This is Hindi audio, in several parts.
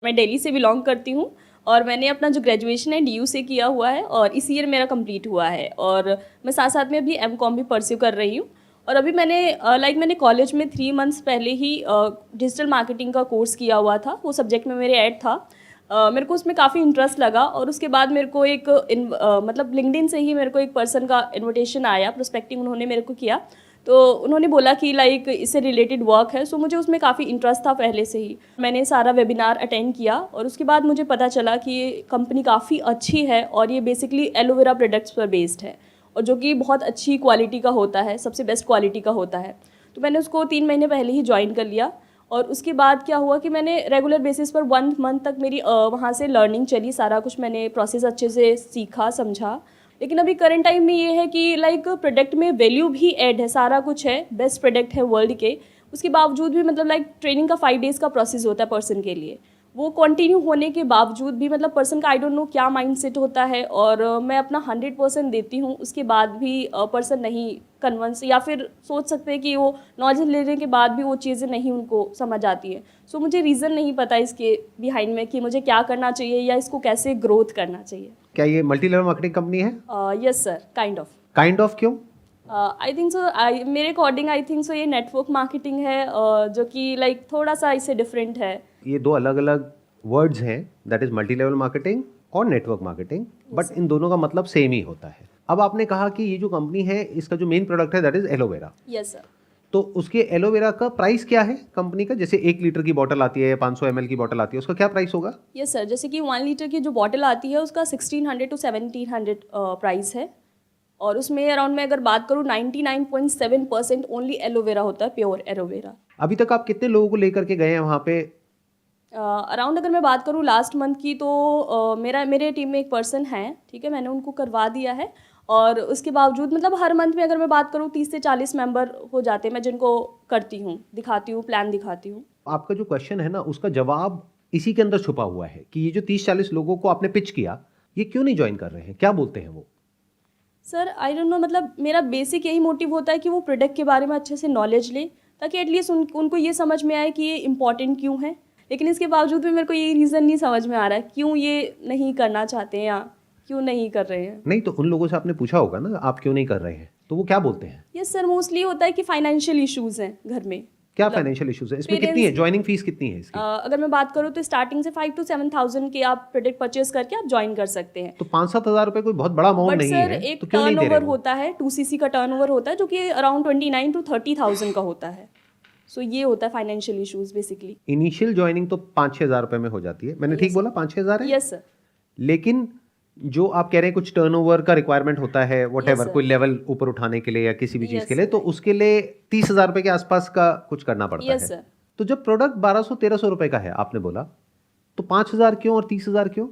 मैं दिल्ली से बिलोंग करती हूँ और मैंने अपना जो ग्रेजुएशन है डीयू से किया हुआ है और इस ईयर मेरा कंप्लीट हुआ है और मैं साथ साथ में अभी एमकॉम भी परस्यू कर रही हूँ। और अभी मैंने कॉलेज में 3 मंथ्स पहले ही डिजिटल मार्केटिंग का कोर्स किया हुआ था। वो सब्जेक्ट में मेरे ऐड था। मेरे को उसमें काफ़ी इंटरेस्ट लगा और उसके बाद मेरे को मतलब लिंक्डइन से ही मेरे को एक पर्सन का इन्विटेशन आया, प्रोस्पेक्टिंग उन्होंने मेरे को किया। तो उन्होंने बोला कि लाइक इससे रिलेटेड वर्क है, सो मुझे उसमें काफ़ी इंटरेस्ट था पहले से ही। मैंने सारा वेबिनार अटेंड किया और उसके बाद मुझे पता चला कि ये कंपनी काफ़ी अच्छी है और ये बेसिकली एलोवेरा प्रोडक्ट्स पर बेस्ड है और जो कि बहुत अच्छी क्वालिटी का होता है, सबसे बेस्ट क्वालिटी का होता है। तो मैंने उसको 3 महीने पहले ही ज्वाइन कर लिया और उसके बाद क्या हुआ कि मैंने रेगुलर बेसिस पर 1 मंथ तक मेरी वहाँ से लर्निंग चली, सारा कुछ मैंने प्रोसेस अच्छे से सीखा समझा। लेकिन अभी करंट टाइम में ये है कि लाइक प्रोडक्ट में वैल्यू भी ऐड है, सारा कुछ है, बेस्ट प्रोडक्ट है वर्ल्ड के। उसके बावजूद भी मतलब लाइक ट्रेनिंग का 5 डेज़ का प्रोसेस होता है पर्सन के लिए। वो कंटिन्यू होने के बावजूद भी मतलब पर्सन का आई डोंट नो क्या माइंडसेट होता है और मैं अपना 100% देती हूँ, उसके बाद भी पर्सन नहीं कन्विंस या फिर सोच सकते हैं कि वो नॉलेज लेने के बाद भी वो चीज़ें नहीं उनको समझ आती है। सो मुझे रीज़न नहीं पता इसके बिहाइंड में कि मुझे क्या करना चाहिए या इसको कैसे ग्रोथ करना चाहिए। क्या ये मल्टी लेवल मार्केटिंग कंपनी है? Yes sir, kind of. Kind of क्यों? आई थिंक सो, मेरे अकॉर्डिंग आई थिंक सो ये नेटवर्क मार्केटिंग है जो कि लाइक थोड़ा सा इससे डिफरेंट है। ये दो अलग अलग वर्ड्स हैं, that is multi level marketing और नेटवर्क मार्केटिंग, बट इन दोनों का मतलब सेम ही होता है। अब आपने कहा कि ये जो कंपनी है इसका जो मेन प्रोडक्ट है that is aloe vera. Yes sir. तो उसके एलोवेरा का प्राइस क्या है कंपनी का? जैसे 1 लीटर की बोतल आती है या 500 ml की बोतल आती है, उसका क्या प्राइस होगा? यस सर, जैसे कि 1 लीटर की जो बॉटल आती है उसका 1600 to 1700 प्राइस है और उसमें अराउंड मैं अगर बात करूँ 99.7% ओनली एलोवेरा होता है, प्योर एलोवेरा। अभी तक आप कितने लोगों को लेकर के गए हैं वहाँ पे? अराउंड अगर मैं बात करूँ लास्ट मंथ की तो मेरे टीम में एक पर्सन है, ठीक है, मैंने उनको करवा दिया है और उसके बावजूद मतलब हर मंथ में अगर मैं बात करूँ 30 से 40 मेंबर हो जाते हैं, मैं जिनको करती हूँ, दिखाती हूँ, प्लान दिखाती हूँ। आपका जो क्वेश्चन है ना उसका जवाब इसी के अंदर छुपा हुआ है कि ये जो 30-40 लोगों को आपने पिच किया, ये क्यों नहीं ज्वाइन कर रहे हैं? क्या बोलते हैं वो? सर आई डोंट नो, मतलब मेरा बेसिक यही मोटिव होता है कि वो प्रोडक्ट के बारे में अच्छे से नॉलेज ले ताकि एटलीस्ट उनको ये समझ में आए कि ये इम्पॉर्टेंट क्यों है। लेकिन इसके बावजूद भी मेरे को ये रीज़न नहीं समझ में आ रहा है क्यों ये नहीं करना चाहते हैं या क्यों नहीं कर रहे हैं। नहीं तो उन लोगों से आपने पूछा होगा ना आप क्यों नहीं कर रहे हैं, तो वो क्या बोलते हैं? यस सर, मोस्टली होता है कि फाइनेंशियल इश्यूज़ हैं घर में। क्या मतलब फाइनेंशियल इश्यूज है? इसमें कितनी है पेरेंट्स, ज्वाइनिंग फीस कितनी है इसकी? अगर मैं बात करूँ तो स्टार्टिंग से 5 to 7,000 के आप प्रोडक्ट परचेज करके आप ज्वाइन कर सकते हैं। तो 5-7 हज़ार रुपए कोई बहुत बड़ा अमाउंट बट नहीं सर है, एक तो क्यों नहीं दे रहे टर्नओवर वो? होता है, 2cc का टर्नओवर होता है जो कि अराउंड 29 to 30,000 का होता है। सो ये होता है financial issues basically. Initial joining तो 5-6 हज़ार रुपए में हो जाती है, मैंने ठीक बोला 5-6 हज़ार है? Yes sir. लेकिन जो आप कह रहे हैं कुछ टर्नओवर का रिक्वायरमेंट होता है वॉटेवर, sir. कोई लेवल ऊपर उठाने के लिए या किसी भी चीज़ Yes, के लिए, तो उसके लिए 30,000 रुपए के आसपास का कुछ करना पड़ता यस है। सर। तो जब प्रोडक्ट 1200-1300 रुपए का है आपने बोला, तो 5,000 क्यों और 30,000 क्यों?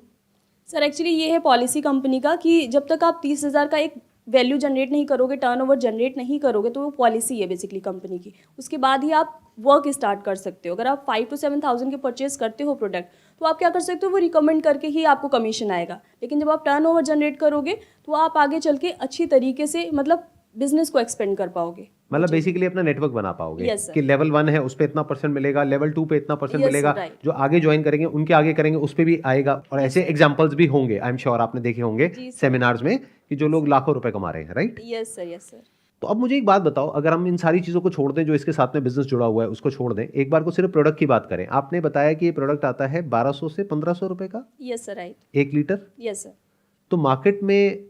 सर एक्चुअली ये है पॉलिसी कंपनी का कि जब तक आप 30,000 का एक वैल्यू जनरेट नहीं करोगे, टर्नओवर जनरेट नहीं करोगे, तो वो पॉलिसी है बेसिकली कंपनी की। उसके बाद ही आप वर्क स्टार्ट कर सकते हो। अगर आप 5 to 7,000 के परचेज करते हो प्रोडक्ट, तो आप क्या कर सकते हो, वो रिकमेंड करके ही आपको कमीशन आएगा। लेकिन जब आप टर्नओवर जनरेट करोगे तो आप आगे चल के अच्छी तरीके से मतलब बिजनेस को एक्सपेंड कर पाओगे। मतलब बेसिकली अपना नेटवर्क बना पाओगे Yes, sir. कि लेवल 1 है उस पे इतना परसेंट मिलेगा, लेवल 2 पे इतना परसेंट Yes, मिलेगा, right. जो आगे ज्वाइन करेंगे उनके आगे करेंगे उस पे भी आएगा। और ऐसे एग्जांपल्स भी होंगे, आई एम श्योर आपने देखे होंगे जी, sir. सेमिनार्स में कि जो लोग लाखों रुपए कमा रहे हैं, right? Yes sir, yes sir. तो अब मुझे एक बात बताओ, अगर हम इन सारी चीज़ों को छोड़ दें जो इसके साथ में बिजनेस जुड़ा हुआ है उसको छोड़ दें, एक बार को सिर्फ प्रोडक्ट की बात करें, आपने बताया कि ये प्रोडक्ट आता है 1200 से 1500 रुपए का yes sir, right. 1 litre. Yes sir. तो मार्केट में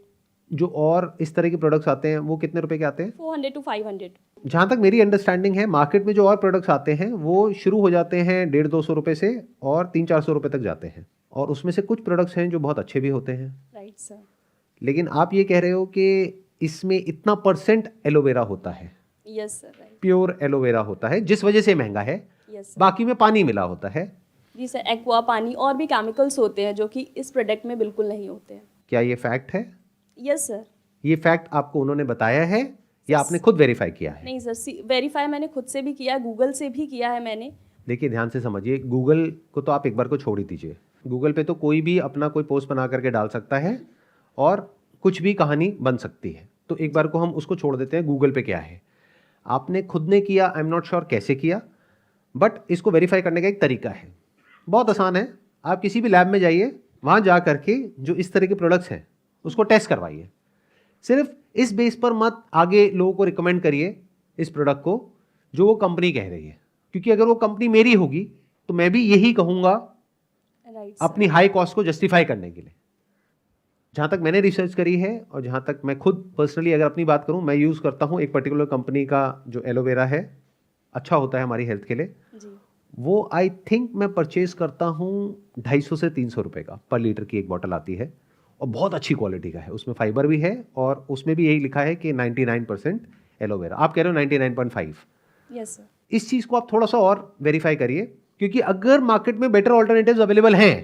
जो और इस तरह के प्रोडक्ट्स आते हैं वो कितने रुपए के आते हैं? 400 to 500। जहाँ तक मेरी अंडरस्टैंडिंग है, मार्केट में जो और प्रोडक्ट्स आते हैं वो शुरू हो जाते हैं 150-200 रुपए से और 300-400 रुपए तक जाते हैं, और उसमें से कुछ प्रोडक्ट्स हैं जो बहुत अच्छे भी होते हैं। Right sir. लेकिन आप ये कह रहे हो कि इसमें इतना परसेंट एलोवेरा होता है, yes sir, right. Pure aloe vera होता है, जिस वजह से महंगा है। Yes sir. बाकी में पानी मिला होता है। जी सर, एक्वा, पानी और भी केमिकल्स होते हैं जो कि इस प्रोडक्ट में बिल्कुल नहीं होते हैं। क्या ये फैक्ट है? Yes sir. ये फैक्ट आपको उन्होंने बताया है या आपने खुद वेरीफाई किया है? नहीं सर, वेरीफाई मैंने खुद से भी किया है, गूगल से भी किया है मैंने। देखिए ध्यान से समझिए, गूगल को तो आप एक बार को छोड़ ही दीजिए। गूगल पे तो कोई भी अपना कोई पोस्ट बना करके डाल सकता है और कुछ भी कहानी बन सकती है, तो एक बार को हम उसको छोड़ देते हैं। गूगल पे क्या है आपने खुद ने किया, आई एम नॉट श्योर कैसे किया, बट इसको वेरीफाई करने का एक तरीका है, बहुत आसान है। आप किसी भी लैब में जाइए, वहाँ जा करके जो इस तरह के प्रोडक्ट्स हैं उसको टेस्ट करवाइए। सिर्फ इस बेस पर मत आगे लोगों को रिकमेंड करिए इस प्रोडक्ट को जो वो कंपनी कह रही है, क्योंकि अगर वो कंपनी मेरी होगी तो मैं भी यही कहूँगा अपनी हाई कॉस्ट को जस्टिफाई करने के लिए। जहाँ तक मैंने रिसर्च करी है और जहाँ तक मैं खुद पर्सनली अगर अपनी बात करूँ, मैं यूज़ करता हूँ एक पर्टिकुलर कंपनी का जो एलोवेरा है, अच्छा होता है हमारी हेल्थ के लिए जी। वो आई थिंक मैं परचेज करता हूँ 250 से 300 रुपये का पर लीटर की एक बॉटल आती है और बहुत अच्छी क्वालिटी का है, उसमें फाइबर भी है और उसमें भी यही लिखा है कि 99% एलोवेरा। आप कह रहे हो 99.5। Yes sir. इस चीज़ को आप थोड़ा सा और वेरीफाई करिए, क्योंकि अगर मार्केट में बेटर ऑल्टरनेटिव्स अवेलेबल हैं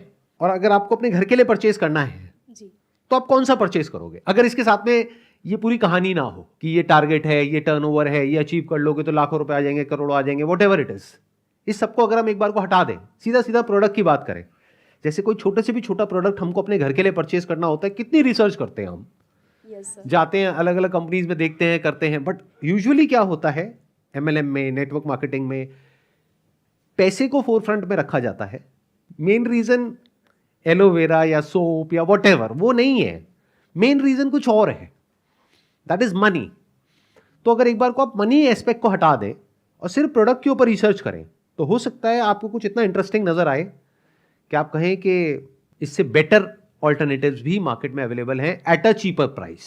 और अगर आपको अपने घर के लिए परचेज करना है जी। तो आप कौन सा परचेज करोगे? अगर इसके साथ में ये पूरी कहानी ना हो कि ये टारगेट है, ये टर्नओवर है, ये अचीव कर लोगे तो लाखों रुपए आ जाएंगे, करोड़ों आ जाएंगे, वॉट एवर इट इज, इस सबको अगर हम एक बार को हटा दें, सीधा सीधा प्रोडक्ट की बात करें, जैसे कोई छोटे से भी छोटा प्रोडक्ट हमको अपने घर के लिए परचेज करना होता है, कितनी रिसर्च करते हैं हम, यस सर। जाते हैं अलग अलग कंपनीज में देखते हैं, करते हैं, बट यूजुअली क्या होता है MLM में, नेटवर्क मार्केटिंग में पैसे को फोरफ्रंट में रखा जाता है। मेन रीजन एलोवेरा या सोप या वॉट एवर वो नहीं है, मेन रीजन कुछ और है, दैट इज मनी। तो अगर एक बार को आप मनी एस्पेक्ट को हटा दें और सिर्फ प्रोडक्ट के ऊपर रिसर्च करें तो हो सकता है आपको कुछ इतना इंटरेस्टिंग नजर आए कि आप कहें कि इससे बेटर ऑल्टरनेटिव्स भी मार्केट में अवेलेबल हैं at a cheaper price.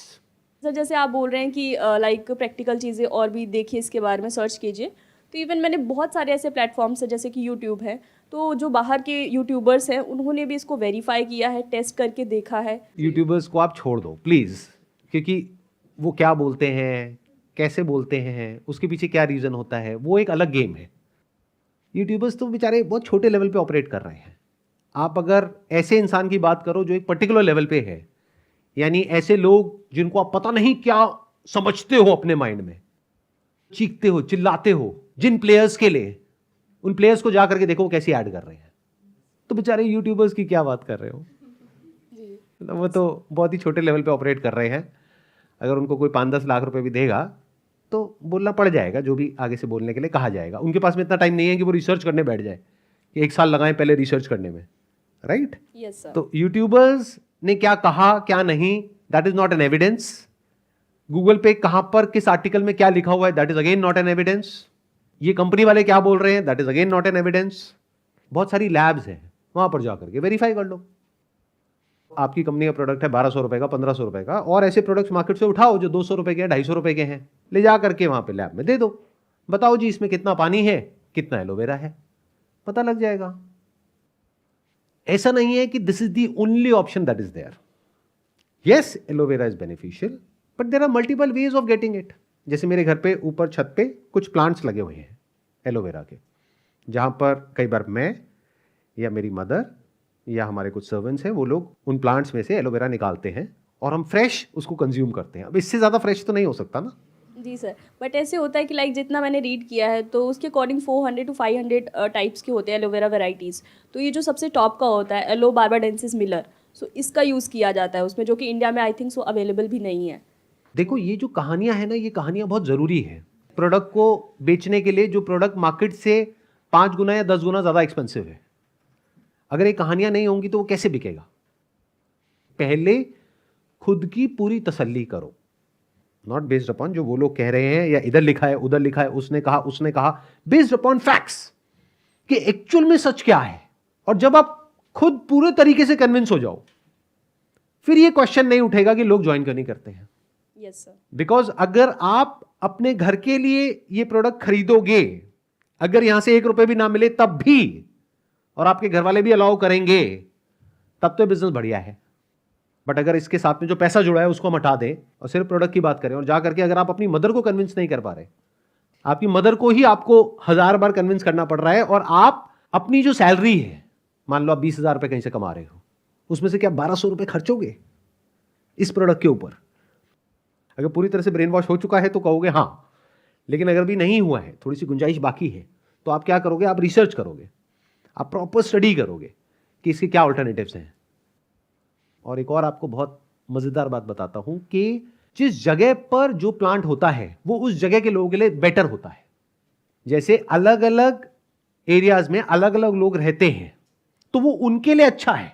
Sir जैसे आप बोल रहे हैं कि लाइक प्रैक्टिकल चीज़ें और भी देखिए, इसके बारे में सर्च कीजिए, तो इवन मैंने बहुत सारे ऐसे प्लेटफॉर्म्स हैं जैसे कि यूट्यूब है, तो जो बाहर के यूट्यूबर्स हैं उन्होंने भी इसको वेरीफाई किया है, टेस्ट करके देखा है। यूट्यूबर्स को आप छोड़ दो प्लीज़, क्योंकि वो क्या बोलते हैं, कैसे बोलते हैं, उसके पीछे क्या रीज़न होता है, वो एक अलग गेम है। यूट्यूबर्स तो बेचारे बहुत छोटे लेवल पे ऑपरेट कर रहे हैं। आप अगर ऐसे इंसान की बात करो जो एक पर्टिकुलर लेवल पे है, यानी ऐसे लोग जिनको आप पता नहीं क्या समझते हो अपने माइंड में, चीखते हो, चिल्लाते हो, जिन प्लेयर्स के लिए, उन प्लेयर्स को जा करके देखो कैसे ऐड कर रहे हैं, तो बेचारे यूट्यूबर्स की क्या बात कर रहे हो, वो तो बहुत ही छोटे लेवल पे ऑपरेट कर रहे हैं। अगर उनको कोई 5-10 लाख रुपए भी देगा तो बोलना पड़ जाएगा, जो भी आगे से बोलने के लिए कहा जाएगा। उनके पास में इतना टाइम नहीं है कि वो रिसर्च करने बैठ जाए कि 1 साल लगाएं पहले रिसर्च करने में, राइट? Yes sir. तो यूट्यूबर्स ने क्या कहा क्या नहीं, that is not an evidence. Google पे कहां पर किस आर्टिकल में क्या लिखा हुआ है, that is again not an evidence. ये कंपनी वाले क्या बोल रहे हैं, that is again not an evidence. बहुत सारी लैब्स हैं, वहां पर जाकर के वेरीफाई कर लो। आपकी कंपनी का प्रोडक्ट है 1200 रुपए का, 1500 रुपए का, और ऐसे प्रोडक्ट्स मार्केट से उठाओ जो 200 रुपए के हैं, 250 रुपए के हैं, ले जा करके वहां पे लैब में दे दो, बताओ जी इसमें कितना पानी है, कितना एलोवेरा है, पता लग जाएगा। ऐसा नहीं है कि this is the only option that is there. Yes, aloe vera is beneficial, but there are multiple ways of getting it. जैसे मेरे घर पे ऊपर छत पे कुछ प्लांट्स लगे हुए हैं एलोवेरा के, जहां पर कई बार मैं या मेरी मदर या हमारे कुछ सर्वेंट्स हैं, वो लोग उन प्लांट्स में से एलोवेरा निकालते हैं और हम फ्रेश उसको कंज्यूम करते हैं। अब इससे ज़्यादा फ्रेश तो नहीं हो सकता ना। जी सर, बट ऐसे होता है कि लाइक जितना मैंने रीड किया है तो उसके अकॉर्डिंग 400 to 500 टाइप्स के होते हैं एलोवेरा वेराइटीज़। तो ये जो सबसे टॉप का होता है एलो बार्बाडेंसिस मिलर, सो इसका यूज़ किया जाता है उसमें, जो कि इंडिया में आई थिंक सो अवेलेबल भी नहीं है। देखो, ये जो कहानियां हैं ना, ये कहानियां बहुत ज़रूरी है प्रोडक्ट को बेचने के लिए। जो प्रोडक्ट मार्केट से 5 गुना या 10 गुना ज़्यादा एक्सपेंसिव है, अगर ये कहानियां नहीं होंगी तो वो कैसे बिकेगा? पहले खुद की पूरी तसल्ली करो, नॉट बेस्ड अपॉन जो वो लोग कह रहे हैं या इधर लिखा है उधर लिखा है, उसने कहा, बेस्ड अपॉन फैक्ट्स कि एक्चुअल में सच क्या है। और जब आप खुद पूरे तरीके से कन्विंस हो जाओ, फिर ये क्वेश्चन नहीं उठेगा कि लोग ज्वाइन क्यों नहीं करते हैं। Yes sir. बिकॉज अगर आप अपने घर के लिए ये प्रोडक्ट खरीदोगे, अगर यहां से 1 रुपए भी ना मिले तब भी, और आपके घर वाले भी अलाउ करेंगे, तब तो बिजनेस बढ़िया है। बट अगर इसके साथ में जो पैसा जुड़ा है उसको हम हटा दें और सिर्फ प्रोडक्ट की बात करें, और जा करके अगर आप अपनी मदर को कन्विंस नहीं कर पा रहे, आपकी मदर को ही आपको 1000 बार कन्विंस करना पड़ रहा है, और आप अपनी जो सैलरी है, मान लो आप 20,000 रुपए कहीं से कमा रहे हो, उसमें से क्या 1200 रुपए खर्चोगे इस प्रोडक्ट के ऊपर? अगर पूरी तरह से ब्रेन वॉश हो चुका है तो कहोगे हाँ, लेकिन अगर भी नहीं हुआ है, थोड़ी सी गुंजाइश बाकी है, तो आप क्या करोगे? आप रिसर्च करोगे, आप प्रॉपर स्टडी करोगे कि इसके क्या ऑल्टरनेटिव्स हैं। और एक और आपको बहुत मजेदार बात बताता हूं कि जिस जगह पर जो प्लांट होता है वो उस जगह के लोगों के लिए बेटर होता है। जैसे अलग अलग एरियाज में अलग अलग लोग रहते हैं, तो वो उनके लिए अच्छा है,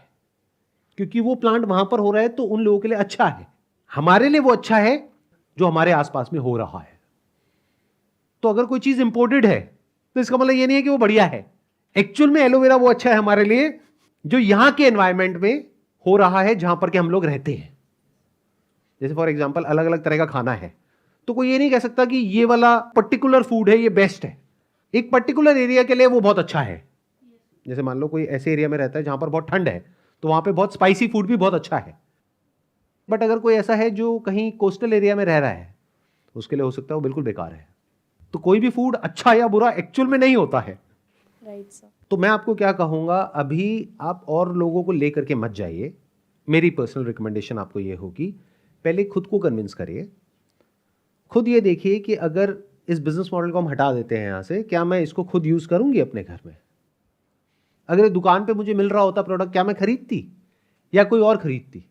क्योंकि वो प्लांट वहां पर हो रहा है तो उन लोगों के लिए अच्छा है। हमारे लिए वो अच्छा है जो हमारे आसपास में हो रहा है। तो अगर कोई चीज इंपोर्टेड है तो इसका मतलब ये नहीं है कि वो बढ़िया है। एक्चुअल में एलोवेरा वो अच्छा है हमारे लिए जो यहां के एनवायरमेंट में हो रहा है, जहां पर के हम लोग रहते हैं। जैसे फॉर एग्जांपल अलग अलग तरह का खाना है, तो कोई ये नहीं कह सकता कि ये वाला पर्टिकुलर फूड है ये बेस्ट है। एक पर्टिकुलर एरिया के लिए वो बहुत अच्छा है। जैसे मान लो कोई ऐसे एरिया में रहता है जहां पर बहुत ठंड है, तो वहां पे बहुत स्पाइसी फूड भी बहुत अच्छा है। बट अगर कोई ऐसा है जो कहीं कोस्टल एरिया में रह रहा है, उसके लिए हो सकता है वो बिल्कुल बेकार है। तो कोई भी फूड अच्छा या बुरा एक्चुअल में नहीं होता है। Right sir. तो मैं आपको क्या कहूंगा, अभी आप और लोगों को लेकर के मत जाइए। मेरी पर्सनल रिकमेंडेशन आपको ये होगी, पहले खुद को कन्विंस करिए। खुद ये देखिए कि अगर इस बिजनेस मॉडल को हम हटा देते हैं यहाँ से, क्या मैं इसको खुद यूज करूंगी अपने घर में? अगर दुकान पे मुझे मिल रहा होता प्रोडक्ट, क्या मैं खरीदती या कोई और खरीदती?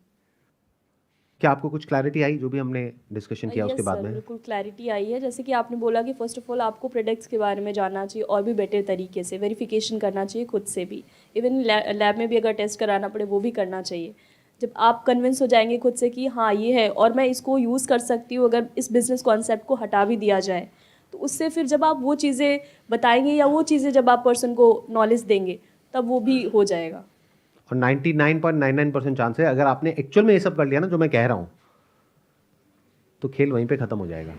क्या आपको कुछ क्लैरिटी आई जो भी हमने डिस्कशन किया उसके यस बाद सर, में? बिल्कुल क्लैरिटी आई है। जैसे कि आपने बोला कि फर्स्ट ऑफ ऑल आपको प्रोडक्ट्स के बारे में जानना चाहिए और भी बेटर तरीके से वेरिफिकेशन करना चाहिए खुद से भी। इवन लैब में भी अगर टेस्ट कराना पड़े वो भी करना चाहिए। जब आप कन्विंस हो जाएंगे खुद से कि हाँ ये है और मैं इसको यूज़ कर सकती हूँ, अगर इस बिज़नेस कॉन्सेप्ट को हटा भी दिया जाए, तो उससे फिर जब आप वो चीज़ें बताएंगे या वो चीज़ें जब आप पर्सन को नॉलेज देंगे, तब वो भी हो जाएगा। और 99.99% चांस है, अगर आपने एक्चुअल में ये सब कर लिया ना जो मैं कह रहा हूं, तो खेल वहीं पे खत्म हो जाएगा।